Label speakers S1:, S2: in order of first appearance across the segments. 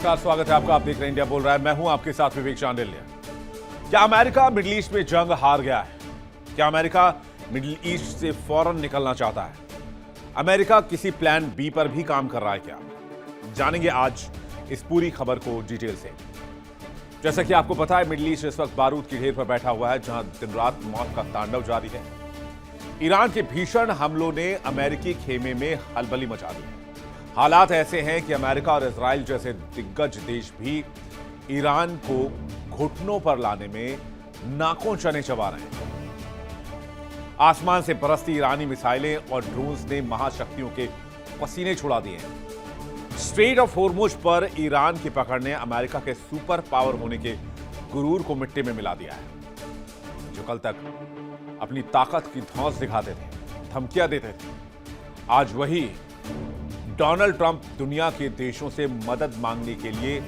S1: नमस्कार, स्वागत है आपका। आप देख रहे हैं इंडिया बोल रहा है। मैं हूं आपके साथ विवेक चांडिल्य। क्या अमेरिका मिडिल ईस्ट में जंग हार गया है? क्या अमेरिका मिडिल ईस्ट से फौरन निकलना चाहता है? अमेरिका किसी प्लान बी पर भी काम कर रहा है क्या? जानेंगे आज इस पूरी खबर को डिटेल से। जैसा कि आपको पता है, मिडिल ईस्ट इस वक्त बारूद की ढेर पर बैठा हुआ है, जहां दिन रात मौत का तांडव जारी है। ईरान के भीषण हमलों ने अमेरिकी खेमे में हलबली मचा दी है। हालात ऐसे हैं कि अमेरिका और इजराइल जैसे दिग्गज देश भी ईरान को घुटनों पर लाने में नाकों चने चबा रहे हैं। आसमान से बरसती ईरानी मिसाइलें और ड्रोन्स ने महाशक्तियों के पसीने छुड़ा दिए हैं। स्ट्रेट ऑफ होर्मुज पर ईरान की पकड़ ने अमेरिका के सुपर पावर होने के गुरूर को मिट्टी में मिला दिया है। जो कल तक अपनी ताकत की धौंस दिखाते थे, धमकियां देते थे, आज वही डोनाल्ड ट्रंप दुनिया के देशों से मदद मांगने के लिए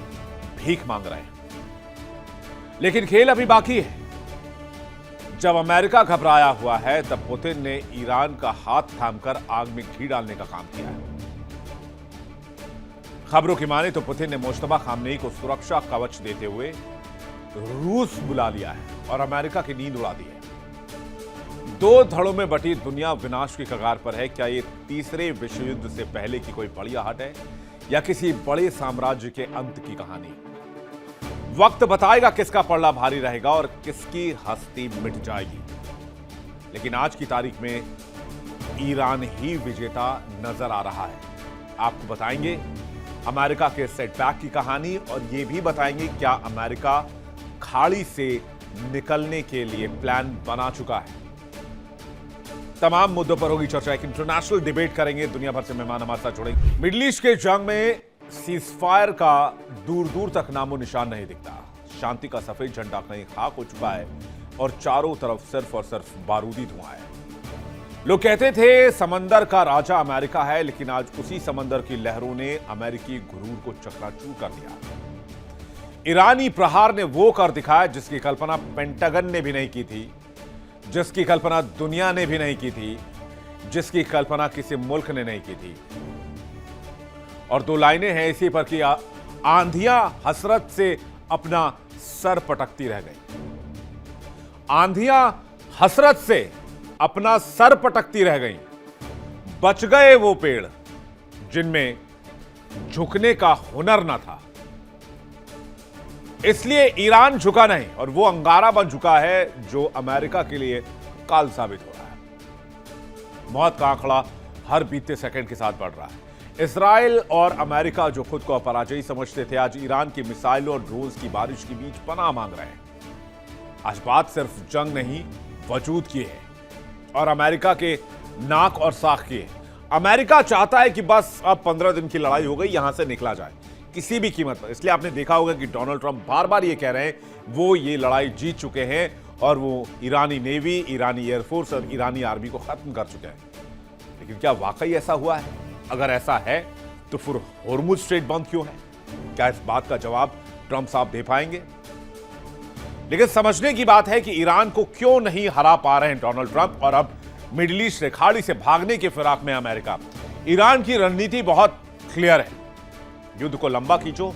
S1: भीख मांग रहे हैं। लेकिन खेल अभी बाकी है। जब अमेरिका घबराया हुआ है, तब पुतिन ने ईरान का हाथ थामकर आग में घी डालने का काम किया है। खबरों की माने तो पुतिन ने मुश्तबा खामनेई को सुरक्षा कवच देते हुए रूस बुला लिया है और अमेरिका की नींद उड़ा दी है। दो धड़ों में बटी दुनिया विनाश की कगार पर है। क्या ये तीसरे विश्व युद्ध से पहले की कोई बड़ी आहट है या किसी बड़े साम्राज्य के अंत की कहानी? वक्त बताएगा किसका पलड़ा भारी रहेगा और किसकी हस्ती मिट जाएगी। लेकिन आज की तारीख में ईरान ही विजेता नजर आ रहा है। आपको बताएंगे अमेरिका के सेटबैक की कहानी और यह भी बताएंगे क्या अमेरिका खाड़ी से निकलने के लिए प्लान बना चुका है। तमाम मुद्दों पर होगी चर्चा। एक इंटरनेशनल डिबेट करेंगे, दुनिया भर से मेहमान हमारे साथ जुड़ेंगे। मिडिल ईस्ट के जंग में सीजफायर का दूर दूर तक नामो निशान नहीं दिखता। शांति का सफेद झंडा कहीं खाक हो चुका है और चारों तरफ सिर्फ और सिर्फ बारूदी धुआं है। लोग कहते थे समंदर का राजा अमेरिका है, लेकिन आज उसी समंदर की लहरों ने अमेरिकी गुरूर को चकनाचूर कर दिया। ईरानी प्रहार ने वो कर दिखाया जिसकी कल्पना पेंटागन ने भी नहीं की थी, जिसकी कल्पना दुनिया ने भी नहीं की थी, जिसकी कल्पना किसी मुल्क ने नहीं की थी। और दो लाइनें हैं इसी पर कि आंधियां हसरत से अपना सर पटकती रह गई। आंधियां हसरत से अपना सर पटकती रह गई। बच गए वो पेड़ जिनमें झुकने का हुनर न था। इसलिए ईरान झुका नहीं और वो अंगारा बन चुका है जो अमेरिका के लिए काल साबित हो रहा है। मौत का आंकड़ा हर बीते सेकंड के साथ बढ़ रहा है। इजराइल और अमेरिका जो खुद को अपराजयी समझते थे, आज ईरान की मिसाइलों और ड्रोन्स की बारिश के बीच पनाह मांग रहे हैं। आज बात सिर्फ जंग नहीं, वजूद की है और अमेरिका के नाक और साख की है। अमेरिका चाहता है कि बस अब 15 दिन की लड़ाई हो गई, यहां से निकला जाए किसी भी कीमत पर। इसलिए आपने देखा होगा कि डोनाल्ड ट्रंप बार बार ये कह रहे हैं वो ये लड़ाई जीत चुके हैं और वो ईरानी नेवी, ईरानी एयरफोर्स और ईरानी आर्मी को खत्म कर चुके हैं। लेकिन क्या वाकई ऐसा हुआ है? अगर ऐसा है तो फिर होर्मुज स्ट्रेट बंद क्यों है? क्या इस बात का जवाब ट्रंप साहब दे पाएंगे? लेकिन समझने की बात है कि ईरान को क्यों नहीं हरा पा रहे हैं डोनाल्ड ट्रंप और अब मिडिल ईस्ट से खाड़ी से भागने के फिराक में अमेरिका। ईरान की रणनीति बहुत क्लियर है। युद्ध को लंबा खींचो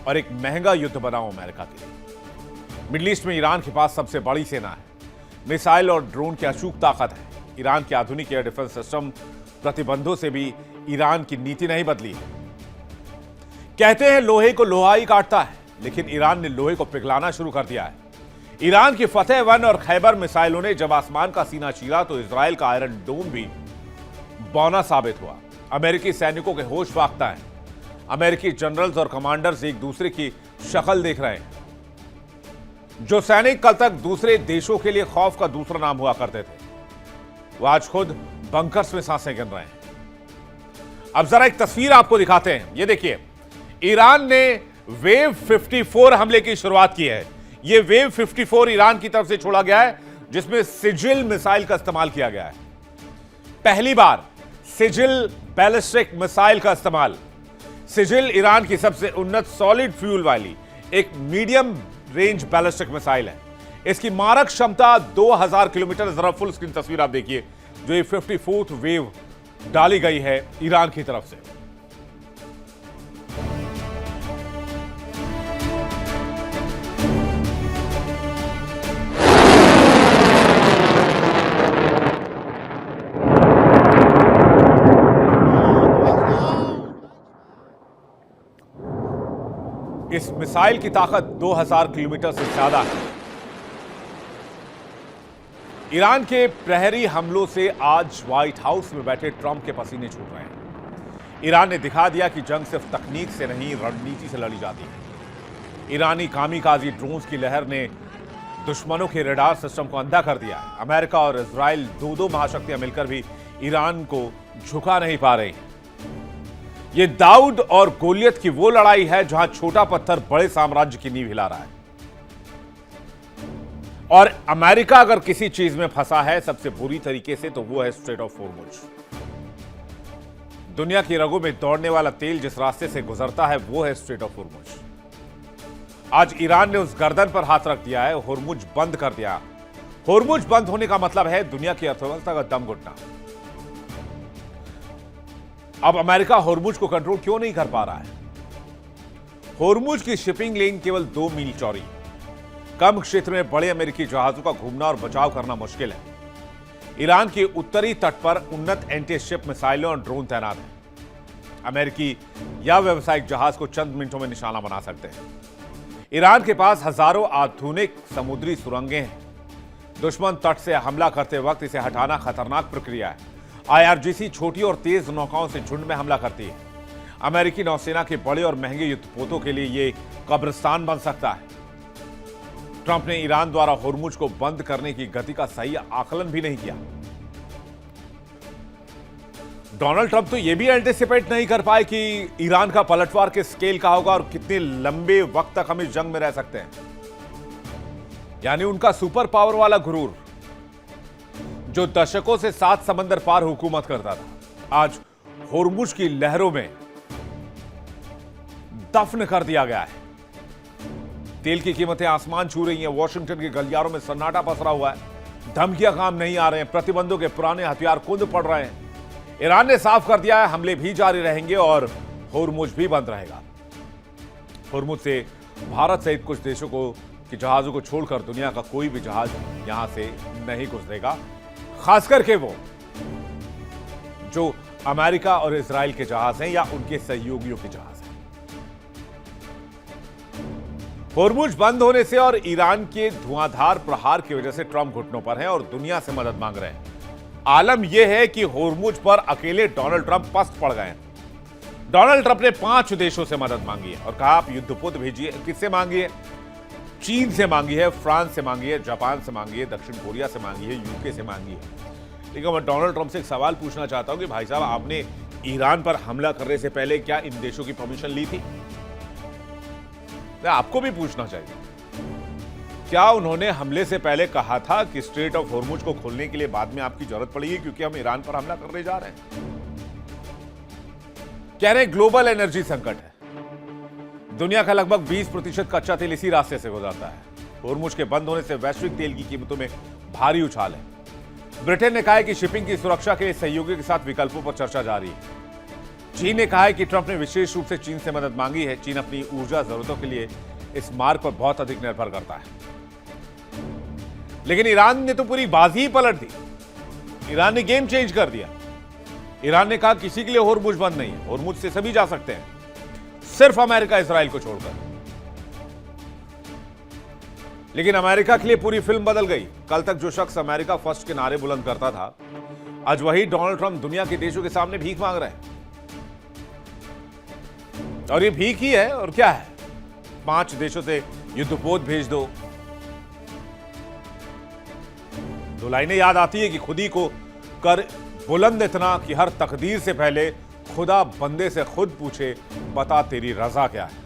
S1: और एक महंगा युद्ध बनाओ अमेरिका के लिए। मिडिल ईस्ट में ईरान के पास सबसे बड़ी सेना है, मिसाइल और ड्रोन की अचूक ताकत है। ईरान के आधुनिक एयर डिफेंस सिस्टम प्रतिबंधों से भी ईरान की नीति नहीं बदली है। कहते हैं लोहे को लोहा ही काटता है, लेकिन ईरान ने लोहे को पिघलाना शुरू कर दिया है। ईरान की फतेह 1 और खैबर मिसाइलों ने जब आसमान का सीना चीरा तो इजराइल का आयरन डोम भी बौना साबित हुआ। अमेरिकी सैनिकों के होश फाख्ता है। अमेरिकी जनरल्स और कमांडर्स एक दूसरे की शक्ल देख रहे हैं। जो सैनिक कल तक दूसरे देशों के लिए खौफ का दूसरा नाम हुआ करते थे, वो आज खुद बंकर्स में सांसें गिन रहे हैं। अब जरा एक तस्वीर आपको दिखाते हैं। ये देखिए, ईरान ने वेव 54 हमले की शुरुआत की है। ये वेव 54 ईरान की तरफ से छोड़ा गया है, जिसमें सिजिल मिसाइल का इस्तेमाल किया गया है। पहली बार सिजिल बैलिस्टिक मिसाइल का इस्तेमाल। सिजिल ईरान की सबसे उन्नत सॉलिड फ्यूल वाली एक मीडियम रेंज बैलिस्टिक मिसाइल है। इसकी मारक क्षमता 2000 किलोमीटर। जरा फुल स्क्रीन तस्वीर आप देखिए, जो ये 54th वेव डाली गई है ईरान की तरफ से। इस मिसाइल की ताकत 2000 किलोमीटर से ज्यादा है। ईरान के प्रहरी हमलों से आज व्हाइट हाउस में बैठे ट्रंप के पसीने छूट रहे हैं। ईरान ने दिखा दिया कि जंग सिर्फ तकनीक से नहीं, रणनीति से लड़ी जाती है। ईरानी कामीकाजी ड्रोन्स की लहर ने दुश्मनों के रडार सिस्टम को अंधा कर दिया है। अमेरिका और इजराइल दो शक्तियां मिलकर भी ईरान को झुका नहीं पा रही। ये दाऊद और गोलियत की वो लड़ाई है जहां छोटा पत्थर बड़े साम्राज्य की नींव हिला रहा है। और अमेरिका अगर किसी चीज में फंसा है सबसे बुरी तरीके से, तो वो है स्ट्रेट ऑफ होर्मुज। दुनिया की रगों में दौड़ने वाला तेल जिस रास्ते से गुजरता है वो है स्ट्रेट ऑफ होर्मुज। आज ईरान ने उस गर्दन पर हाथ रख दिया है, होर्मुज बंद कर दिया। होर्मुज बंद होने का मतलब है दुनिया की अर्थव्यवस्था का दम घुटना। अब अमेरिका होर्मुज को कंट्रोल क्यों नहीं कर पा रहा है? होर्मुज की शिपिंग लेन केवल 2 मील चौड़ी। कम क्षेत्र में बड़े अमेरिकी जहाजों का घूमना और बचाव करना मुश्किल है। ईरान के उत्तरी तट पर उन्नत एंटी शिप मिसाइलें और ड्रोन तैनात हैं। अमेरिकी या व्यावसायिक जहाज को चंद मिनटों में निशाना बना सकते हैं। ईरान के पास हजारों आधुनिक समुद्री सुरंगें हैं। दुश्मन तट से हमला करते वक्त इसे हटाना खतरनाक प्रक्रिया है। आईआरजीसी छोटी और तेज नौकाओं से झुंड में हमला करती है। अमेरिकी नौसेना के बड़े और महंगे युद्धपोतों के लिए यह कब्रिस्तान बन सकता है। ट्रंप ने ईरान द्वारा होर्मुज को बंद करने की गति का सही आकलन भी नहीं किया। डोनाल्ड ट्रंप तो यह भी एंटिसिपेट नहीं कर पाए कि ईरान का पलटवार किस स्केल का होगा और कितने लंबे वक्त तक हम इस जंग में रह सकते हैं। यानी उनका सुपर पावर वाला गुरूर, जो दशकों से 7 समंदर पार हुकूमत करता था, आज होर्मुज की लहरों में दफन कर दिया गया है। तेल की कीमतें आसमान छू रही हैं। वॉशिंगटन के गलियारों में सन्नाटा पसरा हुआ है। धमकियां काम नहीं आ रहे हैं। प्रतिबंधों के पुराने हथियार कूद पड़ रहे हैं। ईरान ने साफ कर दिया है हमले भी जारी रहेंगे और होर्मुज भी बंद रहेगा। होर्मुज से भारत सहित कुछ देशों को कि जहाजों को छोड़कर दुनिया का कोई भी जहाज यहां से नहीं गुजरेगा, खास करके वो जो अमेरिका और इजराइल के जहाज हैं या उनके सहयोगियों के जहाज हैं। होर्मुज बंद होने से और ईरान के धुआंधार प्रहार की वजह से ट्रंप घुटनों पर हैं और दुनिया से मदद मांग रहे हैं। आलम यह है कि होर्मुज पर अकेले डोनाल्ड ट्रंप पस्त पड़ गए हैं। डोनाल्ड ट्रंप ने 5 देशों से मदद मांगी है और कहा आप युद्धपोत भेजिए। किससे मांगी है? चीन से मांगी है, फ्रांस से मांगी है, जापान से मांगी है, दक्षिण कोरिया से मांगी है, यूके से मांगी है। लेकिन मैं डोनाल्ड ट्रंप से एक सवाल पूछना चाहता हूं कि भाई साहब, आपने ईरान पर हमला करने से पहले क्या इन देशों की परमिशन ली थी? आपको भी पूछना चाहिए। क्या उन्होंने हमले से पहले कहा था कि स्ट्रेट ऑफ होर्मुज को खोलने के लिए बाद में आपकी जरूरत पड़ेगी क्योंकि हम ईरान पर हमला करने जा रहे हैं? कह रहे ग्लोबल एनर्जी संकट है। दुनिया का लगभग 20% कच्चा तेल इसी रास्ते से गुजरता है। होर्मुज के बंद होने से वैश्विक तेल की कीमतों में भारी उछाल है। ब्रिटेन ने कहा है कि शिपिंग की सुरक्षा के लिए सहयोगियों के साथ विकल्पों पर चर्चा जारी है। चीन ने कहा है कि ट्रंप ने विशेष रूप से चीन से मदद मांगी है। चीन अपनी ऊर्जा जरूरतों के लिए इस मार्ग पर बहुत अधिक निर्भर करता है। लेकिन ईरान ने तो पूरी बाजी ही पलट दी। ईरान ने गेम चेंज कर दिया। ईरान ने कहा किसी के लिए होर्मुज बंद नहीं है, होर्मुज से सभी जा सकते हैं, सिर्फ अमेरिका इजराइल को छोड़कर। लेकिन अमेरिका के लिए पूरी फिल्म बदल गई। कल तक जो शख्स अमेरिका फर्स्ट के नारे बुलंद करता था, आज वही डोनाल्ड ट्रंप दुनिया के देशों के सामने भीख मांग रहे हैं। और ये भीख ही है और क्या है? 5 देशों से युद्धपोत भेज दो। 2 लाइनें याद आती है कि खुदी को कर बुलंद इतना कि हर तकदीर से पहले खुदा बंदे से खुद पूछे, बता तेरी रजा क्या है?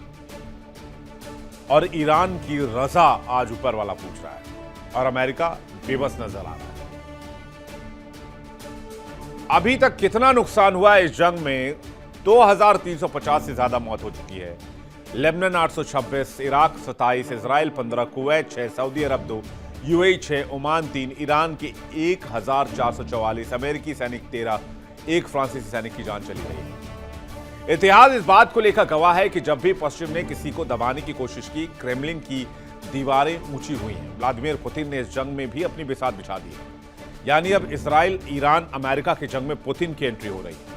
S1: और ईरान की रजा आज ऊपर वाला पूछ रहा है और अमेरिका बेबस नजर आ रहा है। अभी तक कितना नुकसान हुआ है इस जंग में? 2350 से ज्यादा मौत हो चुकी है। Lebanon 826, Iraq 27, Israel 15, Kuwait 6, Saudi Arab 2, UAE 6, Oman 3, Iran के 1444, अमेरिकी सैनिक 13, एक फ्रांसीसी सैनिक की जान चली गई। इतिहास इस बात को लेकर गवाह है कि जब भी पश्चिम ने किसी को दबाने की कोशिश की, क्रेमलिन की दीवारें ऊंची हुई हैं। व्लादिमीर पुतिन ने इस जंग में भी अपनी बिसात बिछा दी है। यानी अब इजराइल, ईरान, अमेरिका की जंग में पुतिन की एंट्री हो रही है।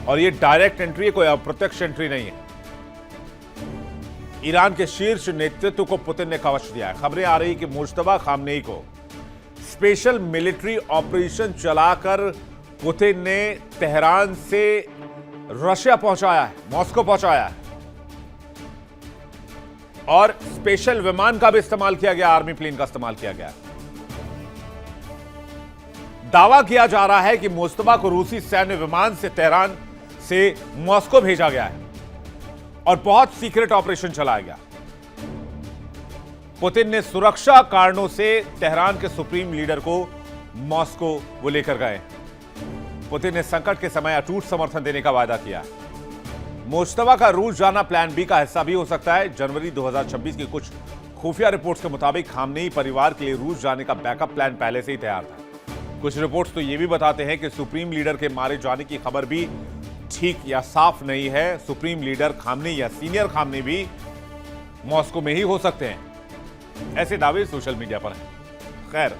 S1: और ये डायरेक्ट एंट्री है, कोई अप्रत्यक्ष एंट्री नहीं है। ईरान के शीर्ष नेतृत्व को पुतिन ने कवच दिया है। खबरें आ रही कि मुश्तबा खामनेई को स्पेशल मिलिट्री ऑपरेशन चलाकर पुतिन ने तेहरान से रशिया पहुंचाया है, मॉस्को पहुंचाया है, और स्पेशल विमान का भी इस्तेमाल किया गया, आर्मी प्लेन का इस्तेमाल किया गया। दावा किया जा रहा है कि मुश्तबा को रूसी सैन्य विमान से तेहरान से मॉस्को भेजा गया है और बहुत सीक्रेट ऑपरेशन चलाया गया। पुतिन ने सुरक्षा कारणों से तेहरान के सुप्रीम लीडर को मॉस्को वो लेकर गए। पुतिन ने संकट के समय अटूट समर्थन देने का वादा किया। मुश्तबा का रूस जाना प्लान बी का हिस्सा भी हो सकता है। जनवरी 2026 की कुछ खुफिया रिपोर्ट्स के मुताबिक खामनेई परिवार के लिए रूस जाने का बैकअप प्लान पहले से ही तैयार था। कुछ रिपोर्ट्स तो यह भी बताते हैं कि सुप्रीम लीडर के मारे जाने की खबर भी ठीक या साफ नहीं है। सुप्रीम लीडर खामनेई या सीनियर खामनेई भी मॉस्को में ही हो सकते हैं, ऐसे दावे सोशल मीडिया पर हैं। खैर,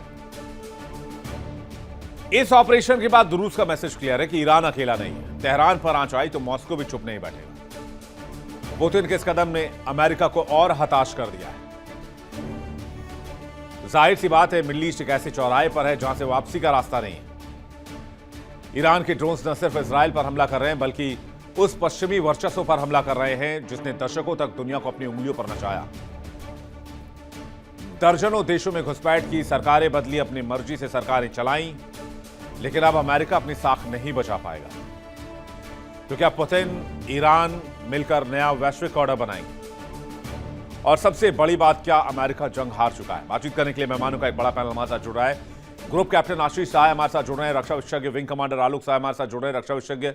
S1: इस ऑपरेशन के बाद रूस का मैसेज क्लियर है कि ईरान अकेला नहीं है। तेहरान पर आंच आई तो मॉस्को भी चुप नहीं बैठेगा। पुतिन के इस कदम ने अमेरिका को और हताश कर दिया है। जाहिर सी बात है, मिडल ईस्ट एक ऐसे चौराहे पर है जहां से वापसी का रास्ता नहीं है। ईरान के ड्रोन्स न सिर्फ इजराइल पर हमला कर रहे हैं बल्कि उस पश्चिमी वर्चस्व पर हमला कर रहे हैं जिसने दशकों तक दुनिया को अपनी उंगलियों पर नचाया। दर्जनों देशों में घुसपैठ की, सरकारें बदली, अपनी मर्जी से सरकारें चलाई, लेकिन अब अमेरिका अपनी साख नहीं बचा पाएगा, क्योंकि अब पुतिन, ईरान मिलकर नया वैश्विक ऑर्डर बनाएंगे। और सबसे बड़ी बात, क्या अमेरिका जंग हार चुका है? बातचीत करने के लिए मेहमानों का एक बड़ा पैनल हमारे साथ जुड़ रहा है। ग्रुप कैप्टन आशीष साह हमारे साथ जुड़ रहे हैं, रक्षा विशेषज्ञ विंग कमांडर आलोक साह हमारे साथ जुड़ रहे हैं, रक्षा विशेषज्ञ।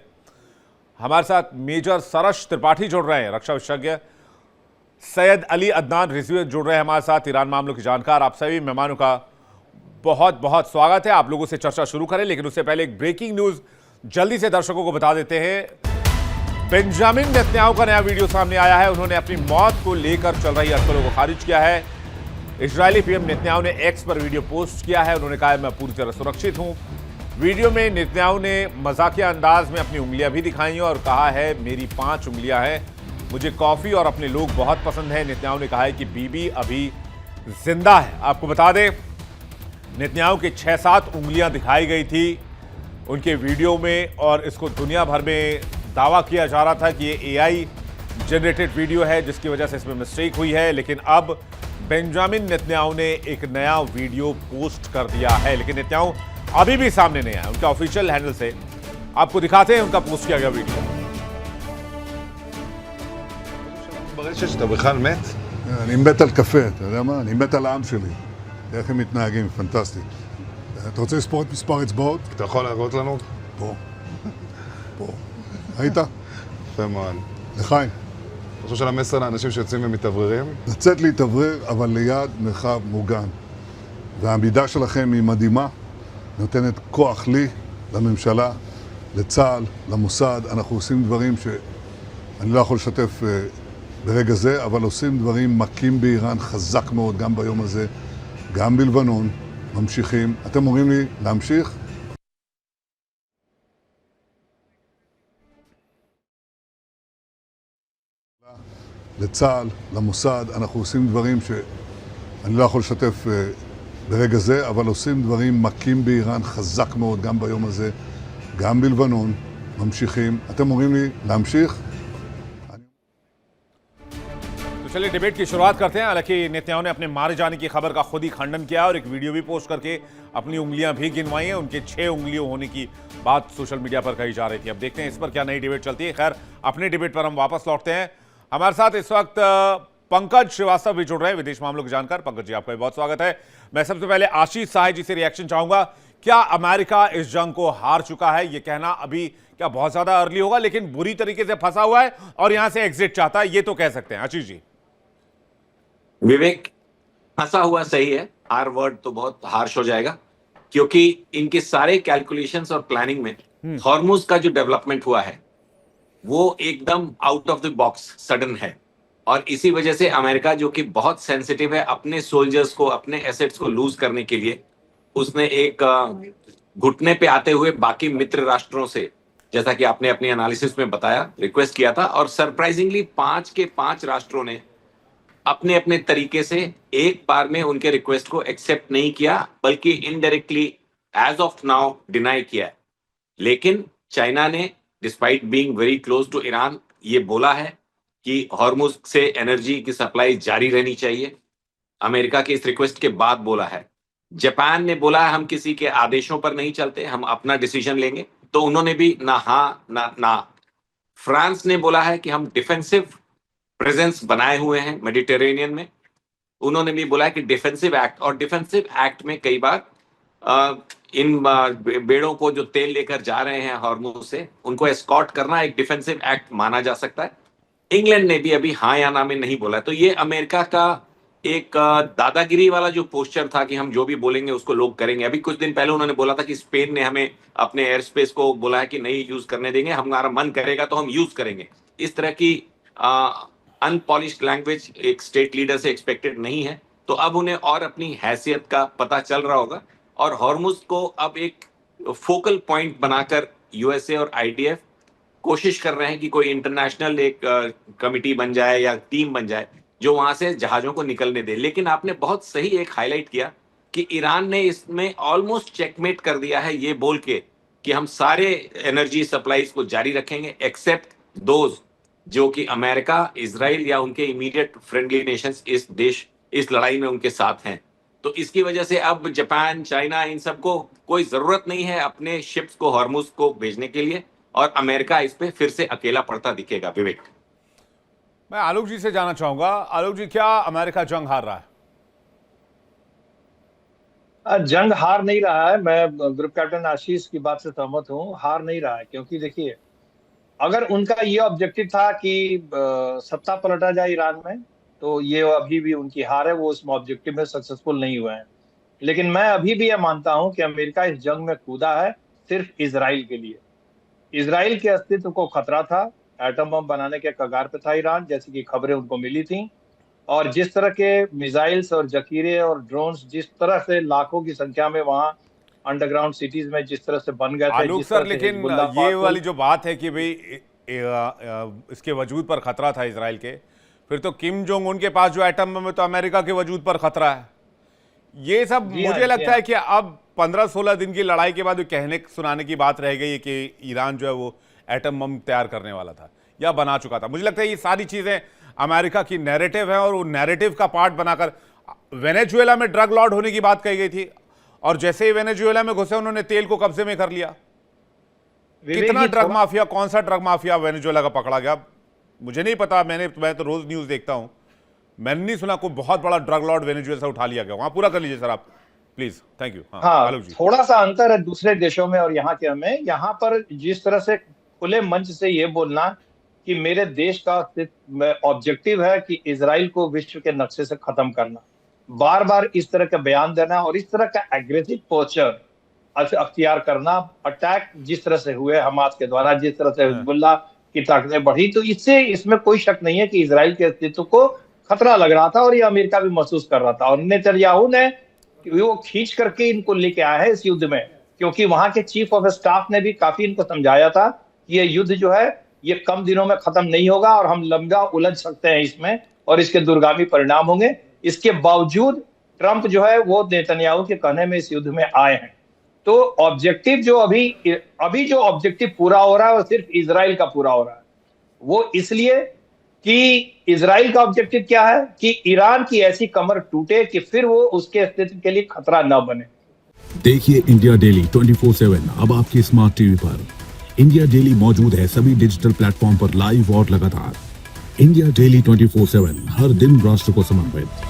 S1: हमारे साथ मेजर सरश त्रिपाठी जुड़ रहे हैं, रक्षा विशेषज्ञ। सैयद अली अदनान रिजवी जुड़ रहे हैं हमारे साथ, ईरान मामलों के जानकार। आप सभी मेहमानों का बहुत बहुत स्वागत है। आप लोगों से चर्चा शुरू करें, लेकिन उससे पहले एक ब्रेकिंग न्यूज जल्दी से दर्शकों को बता देते हैं। बेंजामिन नेतन्याहू का नया वीडियो सामने आया है। उन्होंने अपनी मौत को लेकर चल रही अटकलों को खारिज किया है। इजरायली पीएम नेतन्याहू ने एक्स पर वीडियो पोस्ट किया है। उन्होंने कहा है, मैं पूरी तरह सुरक्षित हूं। वीडियो में नेतन्याहू ने मजाकिया अंदाज में अपनी उंगलियां भी दिखाई हैं और कहा है, मेरी 5 उंगलियां हैं, मुझे कॉफी और अपने लोग बहुत पसंद है। नेतन्याहू ने कहा है कि बीबी अभी जिंदा है। आपको बता दें, नेतन्याहू की 6-7 उंगलियां दिखाई गई थी उनके वीडियो में, और इसको दुनिया भर में दावा किया जा रहा था कि ये एआई जनरेटेड वीडियो है जिसकी वजह से इसमें मिस्टेक हुई है। लेकिन अब बेंजामिन नेतन्याहू ने एक नया वीडियो पोस्ट कर दिया है, लेकिन नेतन्याहू अभी भी सामने नहीं आया। उनका ऑफिशियल हैंडल से आपको दिखाते हैं उनका पोस्ट किया गया वीडियो।
S2: ברשת שאתה בכלל מת?
S3: אני מת על קפה, אתה יודע מה? אני מת על העם שלי. איך הם מתנהגים, פנטסטי. אתה רוצה לספור את מספר אצבעות?
S2: אתה יכול להראות לנו?
S3: פה. פה. ראית?
S2: יפה מאוד.
S3: לחיים.
S2: אתה חושב של המסר לאנשים שיוצאים ומתאווררים?
S3: לצאת להתאוורר, אבל ליד מרחב מוגן. והעמידה שלכם היא מדהימה, נותנת כוח לי, לממשלה, לצה"ל, למוסד. אנחנו עושים דברים שאני לא יכול לשתף ברגע זה, אבל עושים דברים מכים באיראן חזק מאוד, גם ביום הזה, גם בלבנון, ממשיכים. אתם אומרים לי להמשיך? לצה"ל, למוסד, אנחנו עושים דברים שאני לא יכול לשתף ברגע זה, אבל עושים דברים מכים באיראן חזק מאוד, גם ביום הזה, גם בלבנון, ממשיכים. אתם אומרים לי להמשיך?
S1: तो चलिए डिबेट की शुरुआत करते हैं। हालांकि नेतन्याहू ने अपने मारे जाने की खबर का खुद ही खंडन किया और एक वीडियो भी पोस्ट करके अपनी उंगलियां भी गिनवाई हैं। उनके 6 उंगलियों होने की बात सोशल मीडिया पर कही जा रही थी। अब देखते हैं इस पर क्या नई डिबेट चलती है। खैर, अपने डिबेट पर हम वापस लौटते हैं। हमारे साथ इस वक्त पंकज श्रीवास्तव भी जुड़ रहे हैं, विदेश मामलों के जानकार। पंकज जी, आपका बहुत स्वागत है। मैं सबसे पहले आशीष साह जी से रिएक्शन चाहूंगा। क्या अमेरिका इस जंग को हार चुका है? यह कहना अभी क्या बहुत ज्यादा अर्ली होगा, लेकिन बुरी तरीके से फंसा हुआ है और यहां से एग्जिट चाहता है, ये तो कह सकते हैं। आशीष जी।
S4: विवेक, फंसा हुआ सही है, आर वर्ड तो बहुत हार्श हो जाएगा, क्योंकि इनके सारे कैलकुलेशंस और प्लानिंग में हॉर्मुज का जो डेवलपमेंट हुआ है वो एकदम out of the box sudden है। और इसी वजह से अमेरिका, जो कि बहुत सेंसिटिव है अपने सोल्जर्स को, अपने एसेट्स को लूज करने के लिए, उसने एक घुटने पे आते हुए बाकी मित्र राष्ट्रों से, जैसा कि आपने अपनी एनालिसिस में बताया, रिक्वेस्ट किया था। और सरप्राइजिंगली 5 के 5 राष्ट्रों ने अपने अपने तरीके से एक बार में उनके रिक्वेस्ट को एक्सेप्ट नहीं किया, बल्कि indirectly as of now deny किया। लेकिन चाइना ने despite being very close to Iran ये बोला है कि हॉर्मुज से एनर्जी की सप्लाई जारी रहनी चाहिए। अमेरिका के इस रिक्वेस्ट के बाद बोला है। जापान ने बोला है हम किसी के आदेशों पर नहीं चलते, हम अपना डिसीजन लेंगे, तो उन्होंने भी ना हाँ ना। फ्रांस ने बोला है कि हम डिफेंसिव प्रेजेंस बनाए हुए हैं मेडिटेरेनियन में, उन्होंने भी बोला है कि डिफेंसिव एक्ट, और डिफेंसिव एक्ट में कई बार इन बेड़ों को जो तेल लेकर जा रहे हैं हॉर्मुज से उनको एस्कॉर्ट करना एक डिफेंसिव एक्ट माना जा सकता है। इंग्लैंड ने भी अभी हाँ या ना में नहीं बोला। तो ये अमेरिका का एक दादागिरी वाला जो पोस्चर था कि हम जो भी बोलेंगे उसको लोग करेंगे। अभी कुछ दिन पहले उन्होंने बोला था कि स्पेन ने हमें अपने एयर स्पेस को बोला है कि नहीं यूज करने देंगे, हमारा मन करेगा तो हम यूज करेंगे। इस तरह की अनपॉलिश्ड लैंग्वेज एक स्टेट लीडर से एक्सपेक्टेड नहीं है। तो अब उन्हें और अपनी हैसियत का पता चल रहा होगा, और हॉर्मुज को अब एक फोकल पॉइंट बनाकर यूएसए और आईडीएफ कोशिश कर रहे हैं कि कोई इंटरनेशनल एक कमिटी बन जाए या टीम बन जाए जो वहां से जहाजों को निकलने दे। लेकिन आपने बहुत सही एक हाईलाइट किया कि ईरान ने इसमें ऑलमोस्ट चेकमेट कर दिया है ये बोल के कि हम सारे एनर्जी सप्लाईज को जारी रखेंगे एक्सेप्ट दोज जो कि अमेरिका, इजराइल या उनके इमीडिएट फ्रेंडली नेशंस इस लड़ाई में उनके साथ हैं। तो इसकी वजह से अब जापान, चाइना, इन सबको कोई जरूरत नहीं है अपने शिप्स को हॉर्मुज को भेजने के लिए, और अमेरिका इस पे फिर से अकेला पड़ता दिखेगा। विवेक,
S1: मैं आलोक जी से जानना चाहूंगा। आलोक जी, क्या अमेरिका जंग हार रहा है?
S5: जंग हार नहीं रहा है। मैं ग्रुप कैप्टन आशीष की बात से सहमत हूँ, हार नहीं रहा है। क्योंकि देखिए, अगर उनका ये ऑब्जेक्टिव था कि सत्ता पलटा जाए ईरान में, तो ये अभी भी उनकी हार है, वो उस ऑब्जेक्टिव में सक्सेसफुल नहीं हुए हैं। लेकिन मैं अभी भी ये मानता हूं कि अमेरिका इस जंग में कूदा है सिर्फ इजराइल के लिए। इजराइल के अस्तित्व को खतरा था, एटम बम बनाने के कगार पे था ईरान, जैसी कि खबरें उनको मिली थी। और जिस तरह के मिसाइल्स और जखीरे और ड्रोन्स जिस तरह से लाखों की संख्या में वहां अंडरग्राउंड सिटीज में जिस तरह से बन गए थे,
S1: आलोक सर, लेकिन ये वाली जो बात है कि भाई इसके वजूद पर खतरा था इजराइल के, फिर तो किम जोंग उन के पास जो एटम बम है तो अमेरिका के वजूद पर खतरा है। ये सब मुझे लगता है कि अब 15-16 दिन की लड़ाई के बाद कहने सुनाने की बात रह गई है कि ईरान जो है वो एटम बम तैयार करने वाला था या बना चुका था। मुझे लगता है ये सारी चीजें अमेरिका की नैरेटिव है, और वो नैरेटिव का पार्ट बनाकर वेनेजुएला में ड्रग लॉर्ड होने की बात कही गई थी, और जैसे ही वेनेजुएला में घुसे उन्होंने तेल को कब्जे में कर लिया। कितना ड्रग माफिया, कौन सा ड्रग माफिया वेनेजुएला का पकड़ा गया मुझे नहीं पता। मैं तो रोज न्यूज देखता हूं, मैंने नहीं सुना कोई बहुत बड़ा ड्रग लॉर्ड वेनेजुएला से उठा लिया गया। वहां पूरा कर लीजिए सर आप प्लीज। Thank you.
S5: हाँ, थोड़ा सा अंतर है दूसरे देशों में और यहाँ के में। यहाँ पर जिस तरह से खुले मंच से ये बोलना कि मेरे देश का ऑब्जेक्टिव है कि इजराइल को विश्व के नक्शे से खत्म करना, बार बार इस तरह का बयान देना और इस तरह का एग्रेसिव पोस्चर अख्तियार करना, अटैक जिस तरह से हुए हमास के द्वारा, जिस तरह से हिजबुल्लाह की ताकतें बढ़ी, तो इसमें कोई शक नहीं है कि इजराइल के अस्तित्व को खतरा लग रहा था, और ये अमेरिका भी महसूस कर रहा था। और नेतन्याहू ने वो खींच करके इनको लेके आया है इस युद्ध में, क्योंकि वहां के चीफ ऑफ स्टाफ ने भी काफी इनको समझाया था कि ये युद्ध जो है ये कम दिनों में खत्म नहीं होगा और हम लंबा उलझ सकते हैं इसमें, और इसके दूरगामी परिणाम होंगे। इसके बावजूद ट्रंप जो है वो नेतन्याहू के कहने में इस युद्ध में आए हैं। तो ऑब्जेक्टिव जो अभी जो ऑब्जेक्टिव पूरा हो रहा है वो सिर्फ इजराइल का पूरा हो रहा है। वो इसलिए कि इजराइल का ऑब्जेक्टिव क्या है कि ईरान की ऐसी कमर टूटे कि फिर वो उसके अस्तित्व के लिए खतरा न बने।
S6: देखिए इंडिया डेली 24/7 अब आपके स्मार्ट टीवी पर। इंडिया डेली मौजूद है सभी डिजिटल प्लेटफॉर्म पर लाइव और लगातार। इंडिया डेली 24/7 हर दिन राष्ट्र को समर्पित।